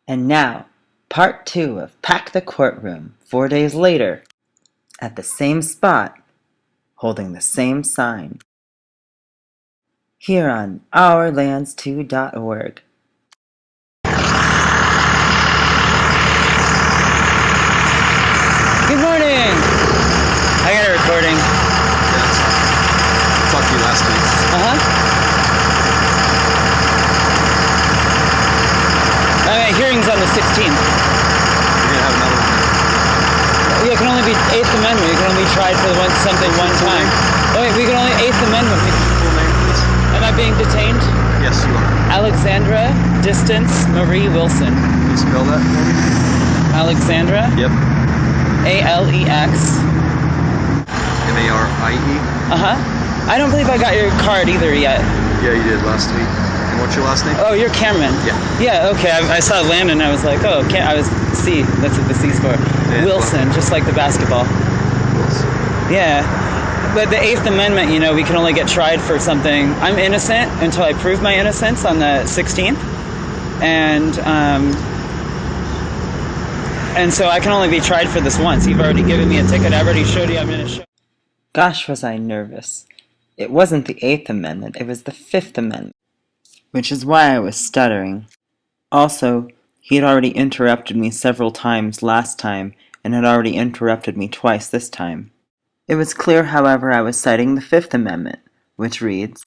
And now, part 2 of Pack the Courtroom, 4 days later, at the same spot, holding the same sign, here on OurLandsToo.org. Good morning! I got a recording. Yeah, that's fine. I talked to you last week. Hearing's on the 16th. We're going to have another one then. It can only be 8th Amendment. You can only be tried for something one time. Okay, we can only 8th Amendment. Full name, please. Am I being detained? Yes, you are. Alexandra Distance Marie Wilson. Can you spell that for me? Alexandra? Yep. A-L-E-X. M-A-R-I-E? I don't believe I got your card either yet. Yeah, you did last week. And what's your last name? Oh, you're Cameron. Yeah. Yeah, okay. I saw Landon. I was like, oh, I was C. That's what the C's for. And Wilson, just like the basketball. Wilson. Yeah. But the 8th Amendment, you know, we can only get tried for something. I'm innocent until I prove my innocence on the 16th. And so I can only be tried for this once. You've already given me a ticket. I already showed you I'm going to show. Gosh, was I nervous. It wasn't the 8th Amendment. It was the 5th Amendment. Which is why I was stuttering. Also, he had already interrupted me several times last time and had already interrupted me twice this time. It was clear, however, I was citing the 5th Amendment, which reads,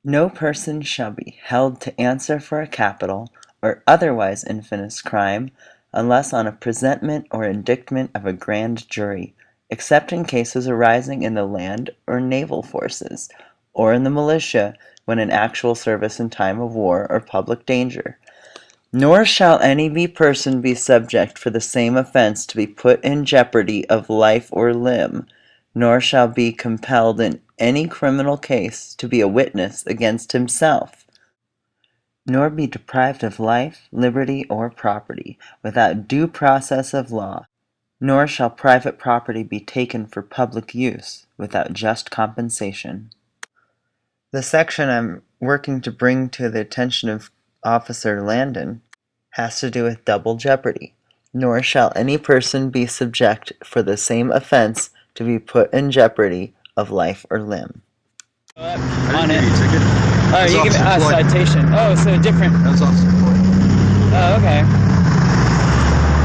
"No person shall be held to answer for a capital or otherwise infamous crime unless on a presentment or indictment of a grand jury, except in cases arising in the land or naval forces, or in the militia when in actual service in time of war or public danger. Nor shall any person be subject for the same offense to be put in jeopardy of life or limb, nor shall be compelled in any criminal case to be a witness against himself, nor be deprived of life, liberty, or property without due process of law, nor shall private property be taken for public use without just compensation." The section I'm working to bring to the attention of Officer Landon has to do with double jeopardy. Nor shall any person be subject for the same offense to be put in jeopardy of life or limb. I didn't give you a ticket. Oh, you give me a citation. Oh, so different. That was Officer Floyd. Oh, okay.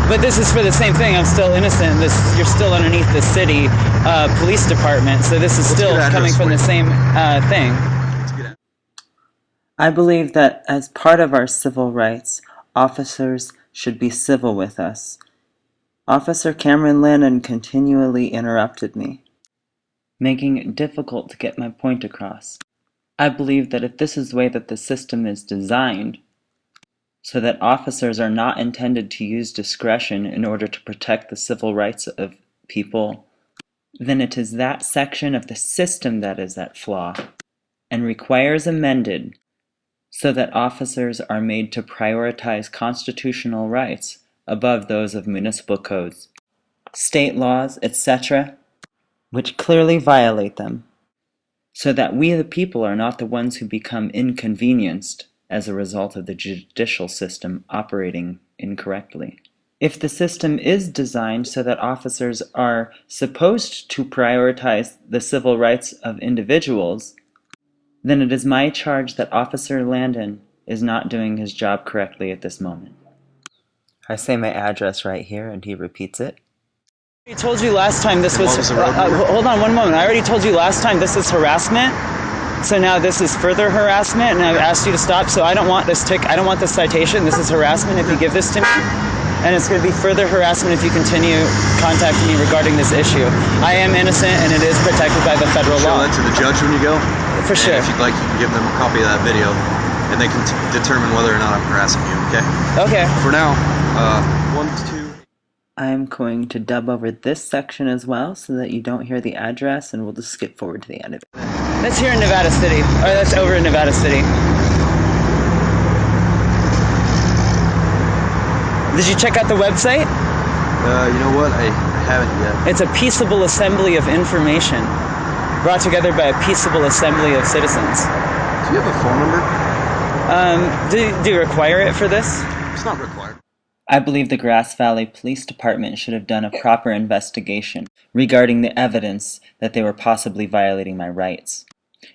But this is for the same thing. I'm still innocent. You're still underneath the city police department, so this is still coming from the same thing. I believe that as part of our civil rights, officers should be civil with us. Officer Cameron Landon continually interrupted me, making it difficult to get my point across. I believe that if this is the way that the system is designed, so that officers are not intended to use discretion in order to protect the civil rights of people, then it is that section of the system that is at flaw and requires amended so that officers are made to prioritize constitutional rights above those of municipal codes, state laws, etc., which clearly violate them, so that we the people are not the ones who become inconvenienced as a result of the judicial system operating incorrectly. If the system is designed so that officers are supposed to prioritize the civil rights of individuals, then it is my charge that Officer Landon is not doing his job correctly at this moment. I say my address right here and he repeats it. I already told you last time this was... hold on one moment. I already told you last time this is harassment. So now this is further harassment, and I've asked you to stop. So I don't want this I don't want this citation. This is harassment if you give this to me. And it's going to be further harassment if you continue contacting me regarding this issue. I am innocent, and it is protected by the federal law. Show that to the judge when you go. For sure. And if you'd like, you can give them a copy of that video, and they can determine whether or not I'm harassing you, okay? Okay. For now, 1, 2... I'm going to dub over this section as well so that you don't hear the address, and we'll just skip forward to the end of it. That's here in Nevada City. Or that's over in Nevada City. Did you check out the website? You know what? I haven't yet. It's a peaceable assembly of information brought together by a peaceable assembly of citizens. Do you have a phone number? Do you require it for this? It's not required. I believe the Grass Valley Police Department should have done a proper investigation regarding the evidence that they were possibly violating my rights.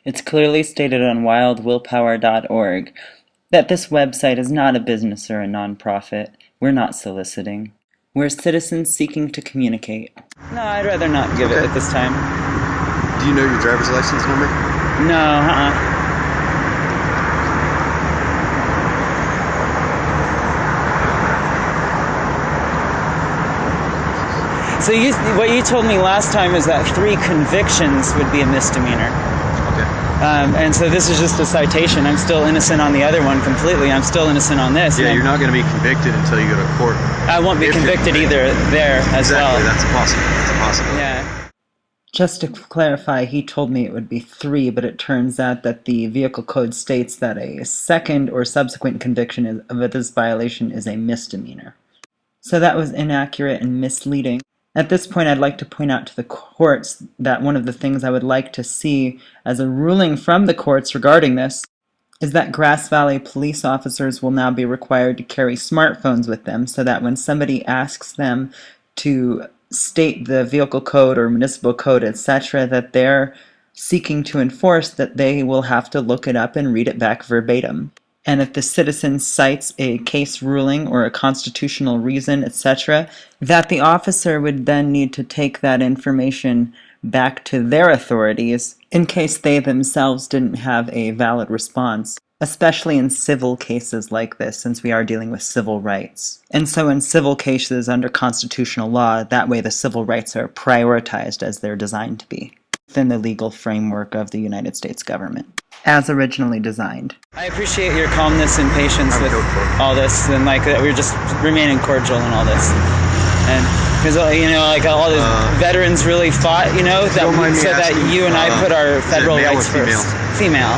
It's clearly stated on wildwillpower.org that this website is not a business or a nonprofit. We're not soliciting. We're citizens seeking to communicate. No, I'd rather not give it at this time. Do you know your driver's license number? No, So what you told me last time is that 3 convictions would be a misdemeanor. Okay. And so this is just a citation. I'm still innocent on the other one completely. I'm still innocent on this. Yeah, you're not going to be convicted until you go to court. I won't be convicted either there as well. Exactly, that's possible. That's possible. Yeah. Just to clarify, he told me it would be 3, but it turns out that the vehicle code states that a second or subsequent conviction of this violation is a misdemeanor. So that was inaccurate and misleading. At this point, I'd like to point out to the courts that one of the things I would like to see as a ruling from the courts regarding this is that Grass Valley police officers will now be required to carry smartphones with them so that when somebody asks them to state the vehicle code or municipal code, etc., that they're seeking to enforce, that they will have to look it up and read it back verbatim. And if the citizen cites a case ruling or a constitutional reason, etc., that the officer would then need to take that information back to their authorities in case they themselves didn't have a valid response, especially in civil cases like this, since we are dealing with civil rights. And so in civil cases under constitutional law, that way the civil rights are prioritized as they're designed to be within the legal framework of the United States government, as originally designed. I appreciate your calmness and patience with all this, and like that we're just remaining cordial in all this. And because all the veterans really fought, so that you and I put our federal rights first. Female.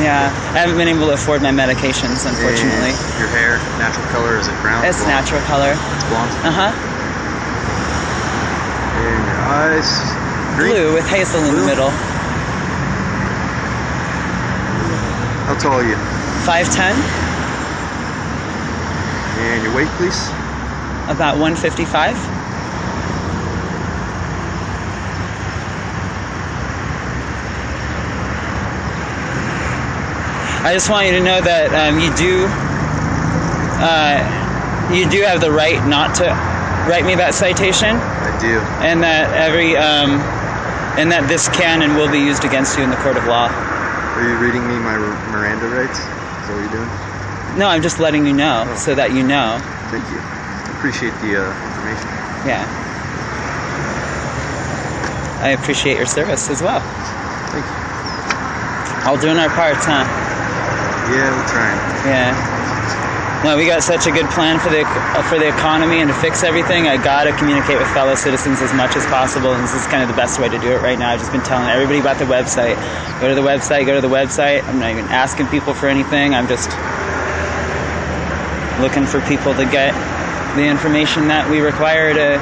Yeah, I haven't been able to afford my medications, unfortunately. And your hair, natural color, is it brown? It's blonde? Natural color. It's blonde. And your eyes. Green? Blue with hazel in the middle. How tall are you? 5'10". And your weight, please? About 155. I just want you to know that you do have the right not to write me that citation. I do. And that this can and will be used against you in the court of law. Are you reading me my Miranda rights? Is that what you're doing? No, I'm just letting you know so that you know. Thank you. I appreciate the information. Yeah. I appreciate your service as well. Thank you. All doing our parts, huh? Yeah, we're trying. Yeah. No, we got such a good plan for the economy and to fix everything. I gotta communicate with fellow citizens as much as possible, and this is kind of the best way to do it right now. I've just been telling everybody about the website. Go to the website, go to the website. I'm not even asking people for anything. I'm just looking for people to get the information that we require to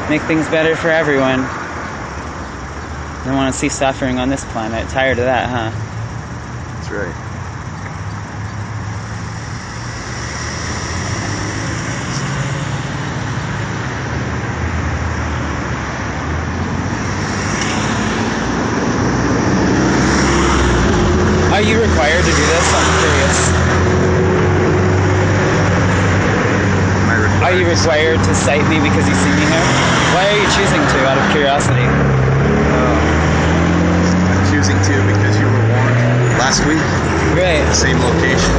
make things better for everyone. I don't want to see suffering on this planet. Tired of that, huh? That's right. Are you required to do this? I'm curious. Are you required to cite me because you see me here? Why are you choosing to, out of curiosity? I'm choosing to because you were warned last week. Right. The same location.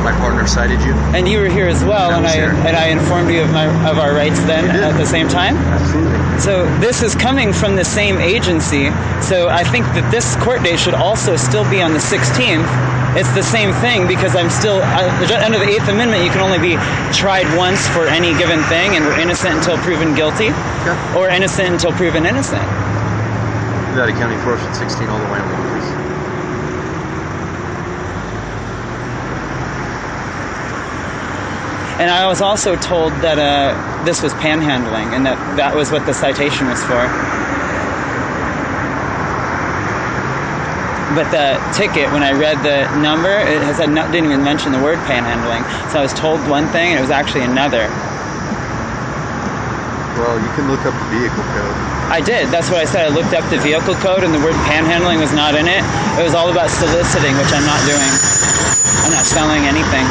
My partner cited you. And you were here as well, and I informed you of our rights then at the same time? Absolutely. So this is coming from the same agency, so I think that this court date should also still be on the 16th. It's the same thing because I'm still, under the 8th Amendment, you can only be tried once for any given thing, and we're innocent until proven guilty, or innocent until proven innocent. Nevada County Corruption 16 all the way along, please. And I was also told that this was panhandling, and that was what the citation was for. But the ticket, when I read the number, it has had didn't even mention the word panhandling. So I was told one thing, and it was actually another. Well, you can look up the vehicle code. I did. That's what I said. I looked up the vehicle code, and the word panhandling was not in it. It was all about soliciting, which I'm not doing. I'm not selling anything.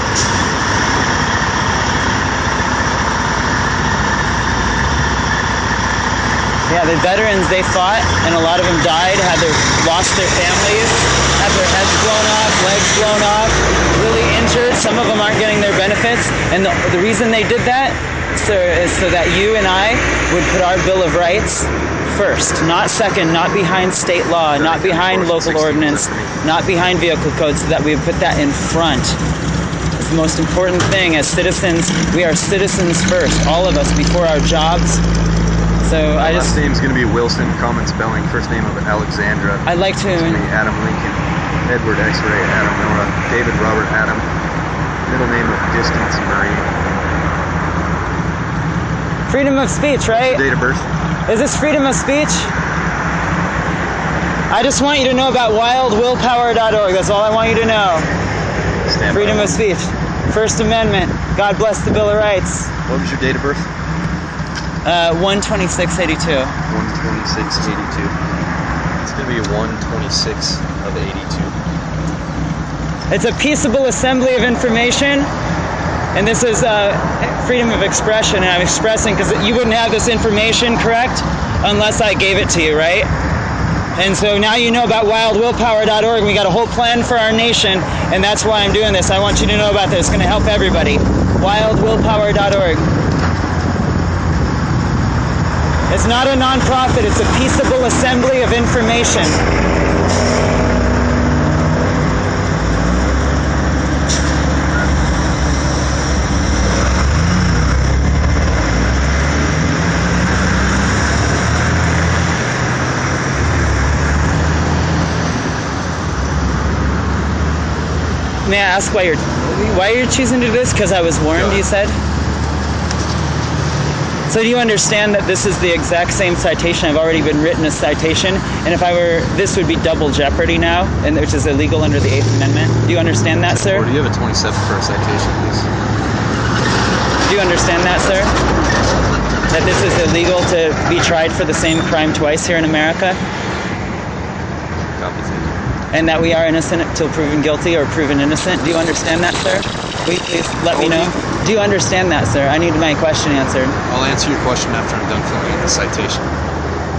Yeah, the veterans, they fought, and a lot of them died, lost their families, had their heads blown off, legs blown off, really injured. Some of them aren't getting their benefits, and the reason they did that, sir, is so that you and I would put our Bill of Rights first, not second, not behind state law, not behind local ordinance, not behind vehicle codes, so that we would put that in front. It's the most important thing. As citizens, we are citizens first, all of us, before our jobs. So last name's going to be Wilson, common spelling. First name of Alexandra. I'd like to. It's going to be Adam Lincoln, Edward X-ray, Adam Nora, David Robert Adam. Middle name of Distance Marie. Freedom of speech, right? Date of birth. Is this freedom of speech? I just want you to know about wildwillpower.org. That's all I want you to know. Freedom of speech. First Amendment. God bless the Bill of Rights. What was your date of birth? 1/26/82. 1/26/82. It's going to be 1/26 of 82. It's a peaceable assembly of information, and this is freedom of expression, and I'm expressing because you wouldn't have this information, correct, unless I gave it to you, right? And so now you know about wildwillpower.org. We got a whole plan for our nation, and that's why I'm doing this. I want you to know about this. It's going to help everybody. Wildwillpower.org. It's not a non-profit, it's a peaceable assembly of information. May I ask why you're choosing to do this? Because I was warned, you said? So do you understand that this is the exact same citation? I've already been written a citation, and if I were, this would be double jeopardy now, and which is illegal under the 8th Amendment. Do you understand that, sir? Or do you have a 27 for a citation, please? Do you understand that, sir? That this is illegal to be tried for the same crime twice here in America? Copy, thank you. And that we are innocent until proven guilty or proven innocent. Do you understand that, sir? Will you please let me know? Do you understand that, sir? I need my question answered. I'll answer your question after I'm done filling out the citation.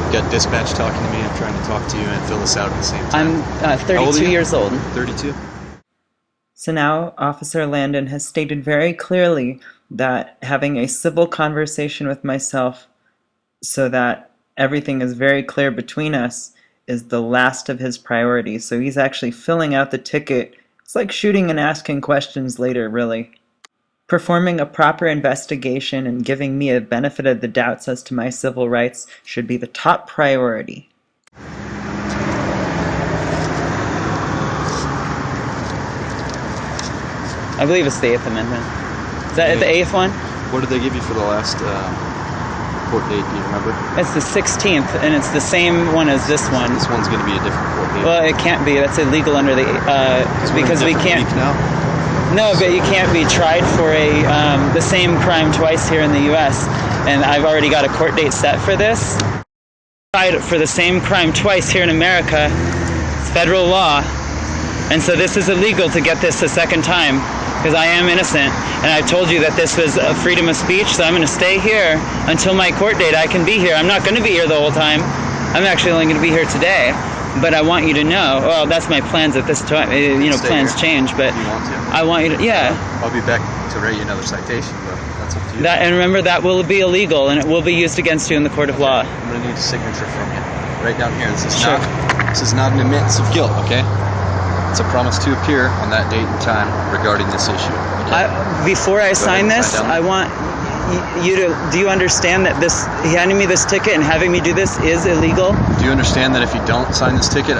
You've got dispatch talking to me. I'm trying to talk to you and fill this out at the same time. I'm 32 years old. 32? So now Officer Landon has stated very clearly that having a civil conversation with myself so that everything is very clear between us is the last of his priorities. So he's actually filling out the ticket. It's like shooting and asking questions later, really. Performing a proper investigation and giving me a benefit of the doubts as to my civil rights should be the top priority. I believe it's the 8th Amendment. Is that the 8th one? What did they give you for the last court date? Do you remember? It's the 16th, and it's the same one as this one. This one's going to be a different court date. Well, it can't be. That's illegal under the because we can't. Now? No, but you can't be tried for the same crime twice here in the U.S. And I've already got a court date set for this. Tried for the same crime twice here in America. It's federal law, and so this is illegal to get this a second time because I am innocent. And I've told you that this was a freedom of speech, so I'm going to stay here until my court date. I can be here. I'm not going to be here the whole time. I'm actually only going to be here today. But I want you to know, well, that's my plans at this time. You know, plans change, but you want to. I want you to, yeah. I'll be back to write you another citation, but that's up to you. That, and remember, that will be illegal, and it will be used against you in the court of law. I'm going to need a signature from you. Right down here. This is not an admittance of guilt, okay? It's a promise to appear on that date and time regarding this issue. Okay? Before I sign this, I want you to, do you understand that this, handing me this ticket and having me do this is illegal? Do you understand that if you don't sign this ticket,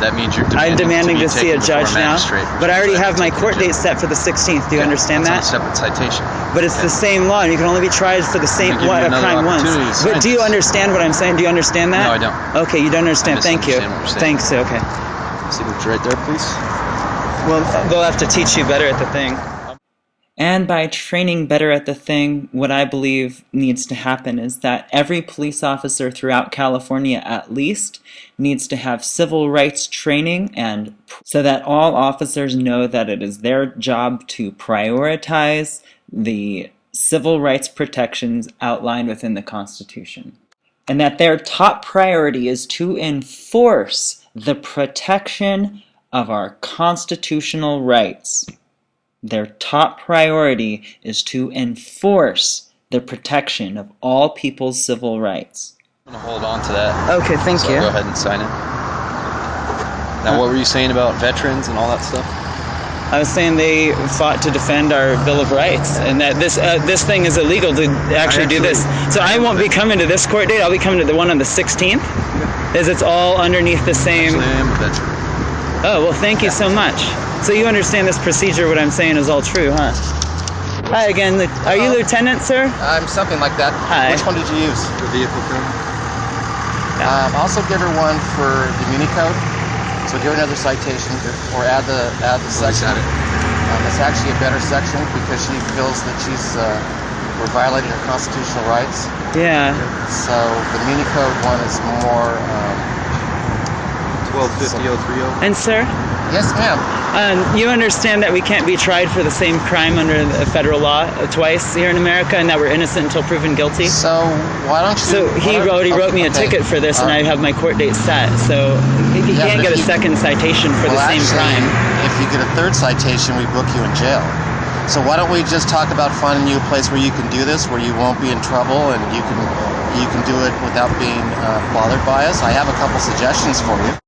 that means you're demanding to see a judge now? But I already have my court date set for the 16th. Do you understand that? That's a separate citation. But it's the same law, and you can only be tried for the same crime once. But do you understand what I'm saying? Do you understand that? No, I don't. Okay, you don't understand. Thank you. Thanks. Okay. Signature right there, please. Well, they'll have to teach you better at the thing. And by training better at the thing, what I believe needs to happen is that every police officer throughout California at least needs to have civil rights training, and so that all officers know that it is their job to prioritize the civil rights protections outlined within the Constitution. And that their top priority is to enforce the protection of our constitutional rights. Their top priority is to enforce the protection of all people's civil rights. I'm going to hold on to that. Okay, thank you. Go ahead and sign it. Now, what were you saying about veterans and all that stuff? I was saying they fought to defend our Bill of Rights, and that this thing is illegal to actually do this. So I won't be coming to this court date. I'll be coming to the one on the 16th, as it's all underneath the same. Actually, I am a veteran. Oh, well, thank you so much. So you understand this procedure, what I'm saying is all true, huh? Hi again. Are you Lieutenant, sir? I'm something like that. Hi. Which one did you use? The vehicle code. Also give her one for the Muni code. So give her another citation, or add the section. It's actually a better section because she feels that we're violating her constitutional rights. Yeah. So the Muni code one is more 1250-030. And sir? Yes, ma'am. You understand that we can't be tried for the same crime under the federal law twice here in America, and that we're innocent until proven guilty? So why don't you... So he already wrote me a ticket for this, and I have my court date set, so he can't get a second citation for the same crime. If you get a third citation, we book you in jail. So why don't we just talk about finding you a place where you can do this, where you won't be in trouble, and you can do it without being bothered by us? I have a couple suggestions for you.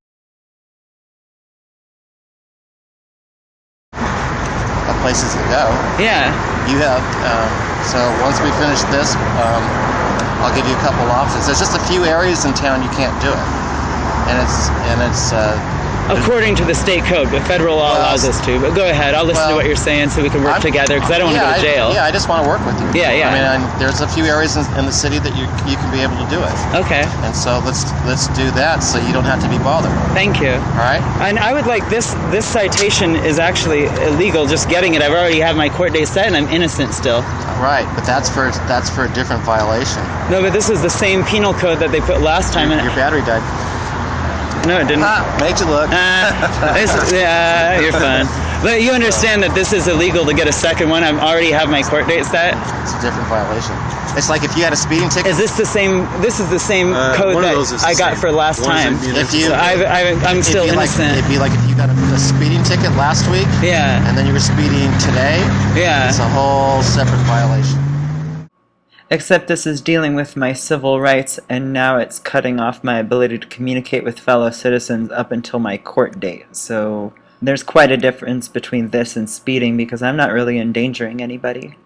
Places to go. Yeah. You have, so once we finish this, I'll give you a couple options. There's just a few areas in town you can't do it. And it's according to the state code, but federal law allows us to. But go ahead, I'll listen to what you're saying so we can work together, because I don't want to go to jail. I just want to work with you. Yeah. I mean, there's a few areas in the city that you can be able to do it. Okay. And so let's do that so you don't have to be bothered. Thank you. All right. And I would like this citation is actually illegal. Just getting it, I've already had my court date set, and I'm innocent still. Right, but that's for a different violation. No, but this is the same penal code that they put last time. Your battery died. No, it didn't. Made you look. Yeah, you're fun. But you understand that this is illegal to get a second one. I already have my court date set. It's a different violation. It's like if you had a speeding ticket. Is this the same? This is the same code that I got for last time. I'm still innocent. It'd be like if you got a speeding ticket last week. Yeah. And then you were speeding today. Yeah. It's a whole separate violation. Except this is dealing with my civil rights, and now it's cutting off my ability to communicate with fellow citizens up until my court date. So there's quite a difference between this and speeding, because I'm not really endangering anybody.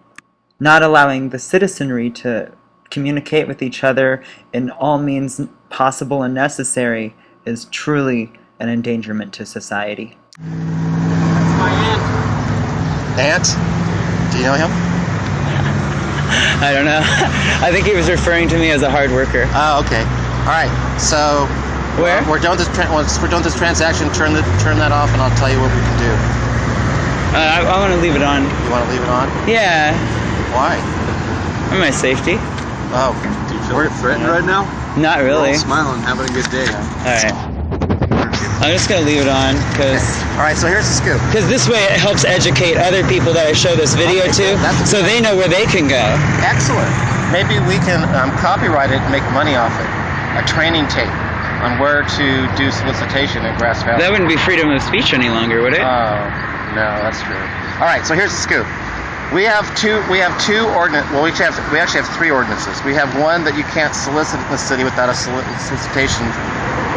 Not allowing the citizenry to communicate with each other in all means possible and necessary is truly an endangerment to society. That's my aunt. Aunt? Do you know him? I don't know. I think he was referring to me as a hard worker. Oh, okay. All right. So where we're done with this once we're done with this transaction, turn that off, and I'll tell you what we can do. I want to leave it on. You want to leave it on? Yeah. Why? For my safety. Oh. Do you feel threatened right now? Not really. We're all smiling, having a good day. All right. I'm just going to leave it on because... All right, so here's the scoop. Because this way it helps educate other people that I show this video to, so they know where they can go. Excellent. Maybe we can copyright it and make money off it. A training tape on where to do solicitation in Grass Valley. That wouldn't be freedom of speech any longer, would it? Oh, no, that's true. All right, so here's the scoop. We have two ordinance. Well, we actually have three ordinances. We have one that you can't solicit in the city without a solicitation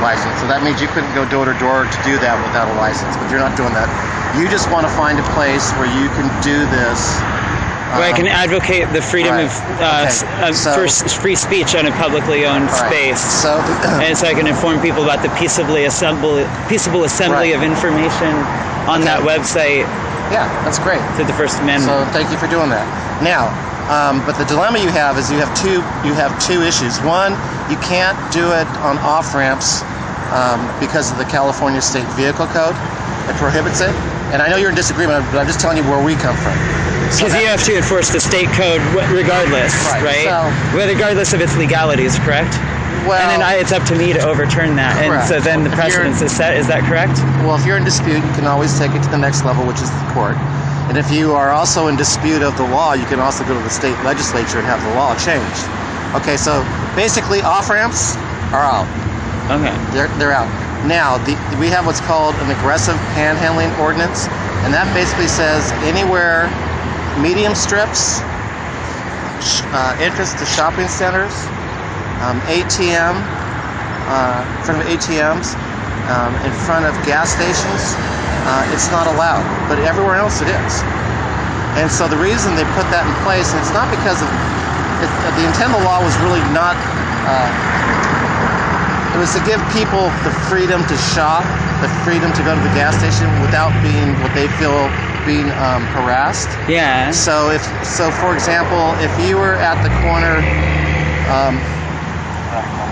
license. So that means you couldn't go door to door to do that without a license. But you're not doing that. You just want to find a place where you can do this. Where I can advocate the freedom of free speech on a publicly owned space. And so I can inform people about the peaceable assembly of information on that website. Yeah, that's great. To the First Amendment. So thank you for doing that. Now, but the dilemma you have is you have two issues. One, you can't do it on off ramps because of the California State Vehicle Code. It prohibits it. And I know you're in disagreement, but I'm just telling you where we come from. Because you have to enforce the state code regardless, right? So, regardless of its legalities, correct? well, and then it's up to me to overturn that. And correct. so then the precedence is set. Is that correct? Well, if you're in dispute, you can always take it to the next level, which is the court. And if you are also in dispute of the law, you can also go to the state legislature and have the law changed. Okay, so basically off-ramps are out. Okay. They're out. Now, we have what's called an aggressive panhandling ordinance, and that basically says anywhere medium strips, entrance to shopping centers, ATM, in front of ATMs, in front of gas stations, it's not allowed, but everywhere else it is. And so the reason they put that in place, and it's not because of, the intent of the law was really not, it was to give people the freedom to shop, the freedom to go to the gas station without being what they feel being harassed. Yeah. So for example, if you were at the corner,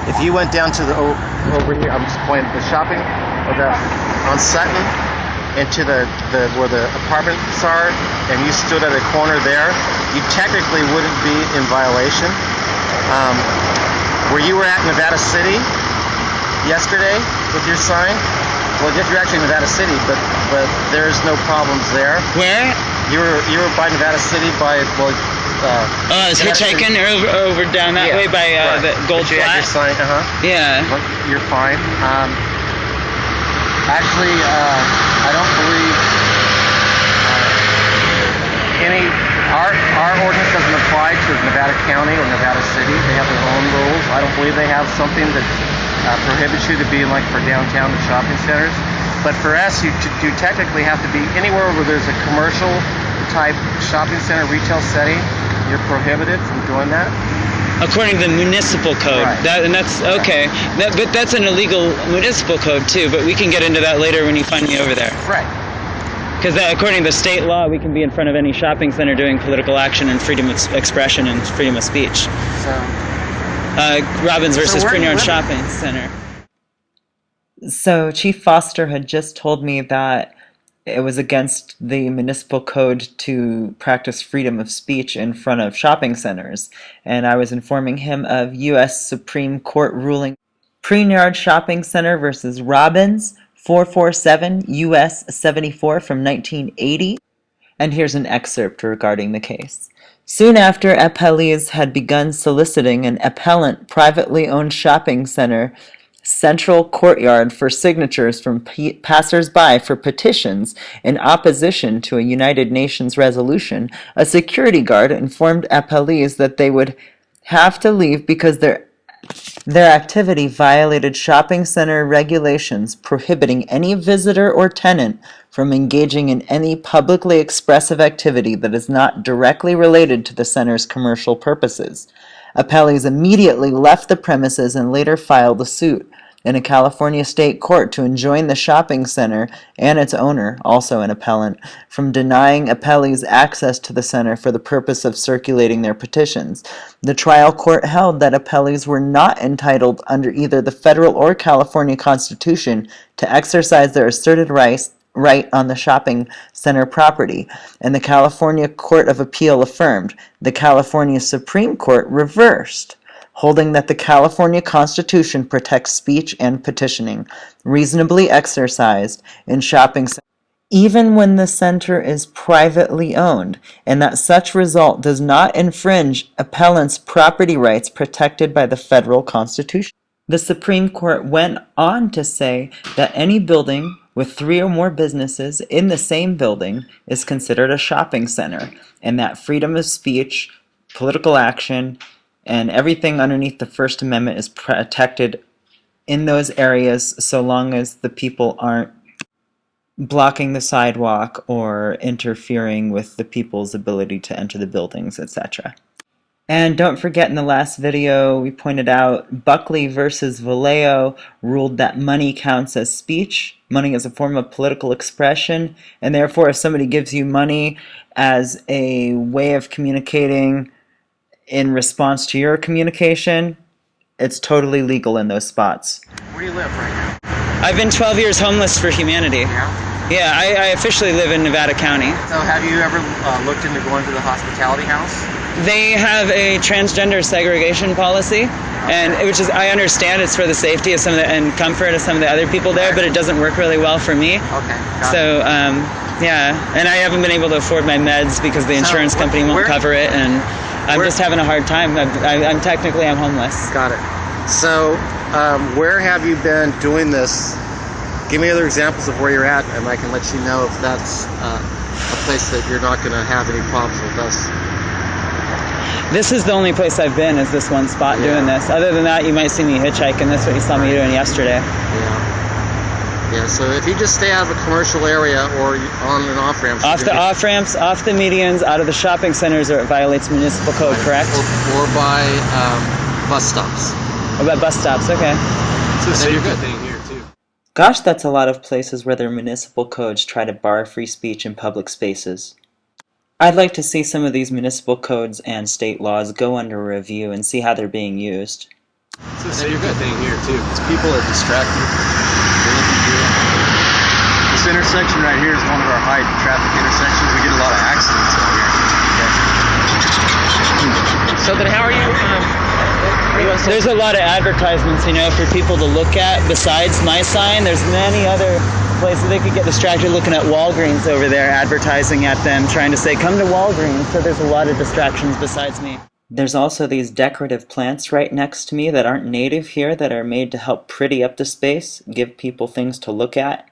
if you went down to the over here, I'm just pointing the shopping on Sutton into the where the apartments are, and you stood at a corner there, you technically wouldn't be in violation. Where you were at Nevada City yesterday with your sign, well, you're actually in Nevada City, but there's no problems there. Where? You were by Nevada City by is hitchhiking over down that way by right. the Gold But you had Flat? your sign, Yeah. Well, you're fine. Actually, I don't believe our ordinance doesn't apply to Nevada County or Nevada City. They have their own rules. I don't believe they have something that prohibits you to be like for downtown shopping centers. But for us, you technically have to be anywhere where there's a commercial type shopping center retail setting. You're prohibited from doing that. According to the municipal code. Right. And that's okay. But that's an illegal municipal code too, but we can get into that later when you find me over there. Right. Because according to state law, we can be in front of any shopping center doing political action and freedom of expression and freedom of speech. So, Robbins versus where are you Pruneyard living? Shopping Center. So Chief Foster had just told me that it was against the municipal code to practice freedom of speech in front of shopping centers, and I was informing him of U.S. Supreme Court ruling Pruneyard Shopping Center versus Robbins, 447 U.S. 74 from 1980, and here's an excerpt regarding the case. Soon after appellees had begun soliciting an appellant privately owned shopping center Central Courtyard for signatures from passers-by for petitions in opposition to a United Nations resolution, a security guard informed appellees that they would have to leave because their activity violated shopping center regulations prohibiting any visitor or tenant from engaging in any publicly expressive activity that is not directly related to the center's commercial purposes. Appellees immediately left the premises and later filed a suit in a California state court to enjoin the shopping center and its owner, also an appellant, from denying appellees access to the center for the purpose of circulating their petitions. The trial court held that appellees were not entitled under either the federal or California Constitution to exercise their asserted right on the shopping center property, and the California Court of Appeal affirmed. The California Supreme Court reversed, holding that the California Constitution protects speech and petitioning, reasonably exercised in shopping centers, even when the center is privately owned, and that such result does not infringe appellants' property rights protected by the federal Constitution. The Supreme Court went on to say that any building with 3 or more businesses in the same building is considered a shopping center, and that freedom of speech, political action, and everything underneath the First Amendment is protected in those areas so long as the people aren't blocking the sidewalk or interfering with the people's ability to enter the buildings, etc. And don't forget, in the last video we pointed out Buckley versus Vallejo ruled that money counts as speech. Money is a form of political expression, and therefore if somebody gives you money as a way of communicating in response to your communication, it's totally legal in those spots. Where do you live right now? I've been 12 years homeless for humanity. Yeah. Yeah, I officially live in Nevada County. So have you ever looked into going to the hospitality house? They have a transgender segregation policy, and which is, I understand it's for the safety of some of the, and comfort of some of the other people there, but it doesn't work really well for me. Okay. Got So, yeah, and I haven't been able to afford my meds because the insurance company won't cover it, and I'm just having a hard time. I'm technically homeless. Got it. So, where have you been doing this? Give me other examples of where you're at, and I can let you know if that's a place that you're not going to have any problems with us. This is the only place I've been, is this one spot doing this. Other than that, you might see me hitchhiking. That's what you saw me doing yesterday. Yeah. Yeah, so if you just stay out of a commercial area or on and off ramps. Off the off ramps, off the medians, out of the shopping centers, or it violates municipal code, correct? Or by bus stops. Or by bus stops, okay. It's a safety thing here, too. Gosh, that's a lot of places where their municipal codes try to bar free speech in public spaces. I'd like to see some of these municipal codes and state laws go under review and see how they're being used. It's a safety thing here, too, because people are distracted. This intersection right here is one of our high traffic intersections. We get a lot of accidents out here. So then how are you... There's a lot of advertisements, you know, for people to look at besides my sign. There's many other places they could get distracted looking at Walgreens over there, advertising at them, trying to say, come to Walgreens. So there's a lot of distractions besides me. There's also these decorative plants right next to me that aren't native here that are made to help pretty up the space, give people things to look at.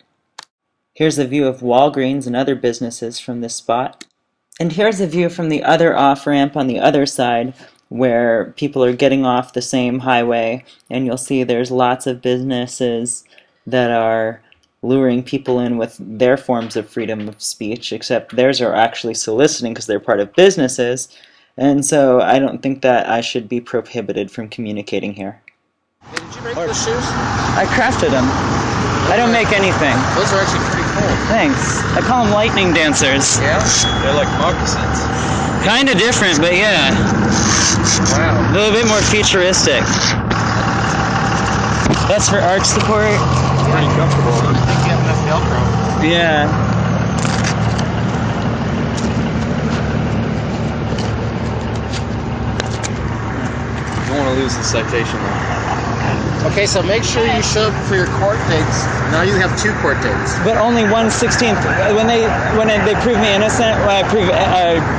Here's a view of Walgreens and other businesses from this spot. And here's a view from the other off-ramp on the other side where people are getting off the same highway, and you'll see there's lots of businesses that are luring people in with their forms of freedom of speech, except theirs are actually soliciting because they're part of businesses, and so I don't think that I should be prohibited from communicating here. Hey, did you make those shoes? I crafted them. I don't make anything. Those are actually pretty cool. Thanks. I call them lightning dancers. Yeah? They're like moccasins. Kind of different, but yeah. Wow. A little bit more futuristic. That's for arch support. Pretty comfortable, huh? I think you have enough Velcro. Yeah. You don't want to lose the citation, though. Okay, so make sure you show up for your court dates. Now you have 2 court dates. But only 1/16. When they prove me innocent, when I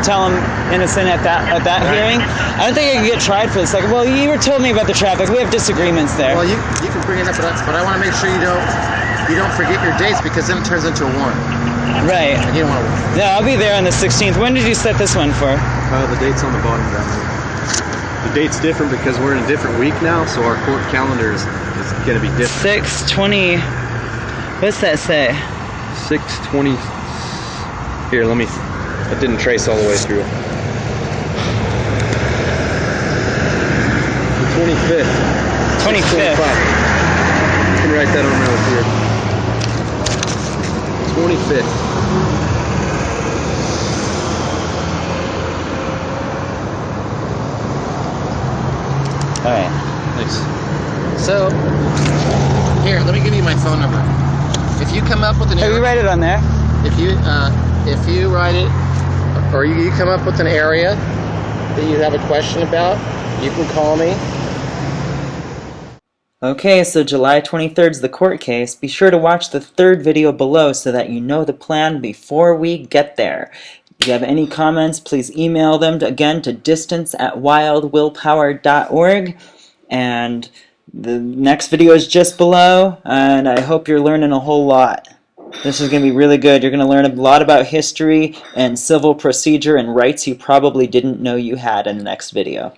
tell them innocent at that hearing, I don't think I can get tried for this. Like, well, you were told me about the traffic. We have disagreements there. Well, you can bring it up, but I want to make sure you don't forget your dates, because then it turns into a warrant. Right. And you don't want to. No, I'll be there on the 16th. When did you set this one for? The date's on the bottom down there. The date's different because we're in a different week now, so our court calendar is going to be different. 6/20. What's that say? 6/20. Here, let me. It didn't trace all the way through. The 25th. 25th. You can write that on right here. 25th. All right. Nice. So, here, let me give you my phone number. If you come up with an Hey, we write it on there. if you write it, or you come up with an area that you have a question about, you can call me. Okay, so July 23rd is the court case. Be sure to watch the 3rd video below so that you know the plan before we get there. If you have any comments, please email them again to distance@wildwillpower.org. And the next video is just below, and I hope you're learning a whole lot. This is going to be really good. You're going to learn a lot about history and civil procedure and rights you probably didn't know you had in the next video.